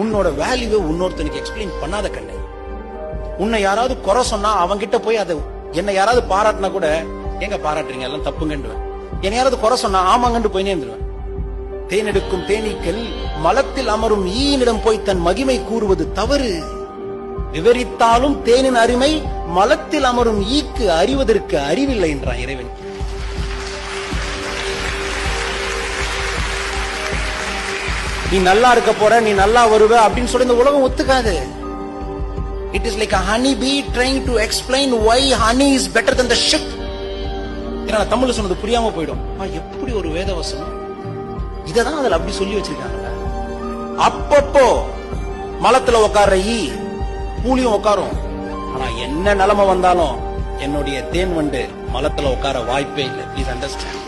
உன்னோட வேல்யூவை இன்னொருத்தனுக்கு எக்ஸ்பிளைன் பண்ணாத கண்ணு. உன்னை யாராவது குறை சொன்னா அவங்கிட்ட போய் அதை என்ன யாராவது பாராட்டினா கூட எங்க பாராட்டுறீங்க எல்லாம் தப்புங்கன்றுவேன். என்ன யாராவது குறை சொன்னா ஆமாங்கன்னு போய் நேர்ந்துருவேன். தேனெடுக்கும் தேனீக்கள் மலத்தில் அமரும் ஈயினிடம் போய் தன் மகிமை கூறுவது தவறு. விவரித்தாலும் தேனின் அருமை மலத்தில் அமரும் ஈக்கு அறிவதற்கு அறிவில்லை என்றான் இறைவன். நீ நல்லா இருக்க போற, நீ நல்லா வருவ அப்படின்னு சொல்லி இந்த உலகம் ஒத்துக்காது. It is like a honey bee trying to explain why honey is better than the ship. ஏன்னா தமிழ்ல சொன்னது புரியாம போயிடும். எப்படி ஒரு வேத வசனம் இததான் அதுல அப்படி சொல்லி வச்சிருக்காங்க. அப்பப்போ மலத்துல உட்கார்ற ஈ பூலியும் உட்காரும். ஆனா என்ன நிலைமை வந்தாலும் என்னுடைய தேன் வண்டு மலத்துல உட்கார வாய்ப்பே இல்லை. Please understand.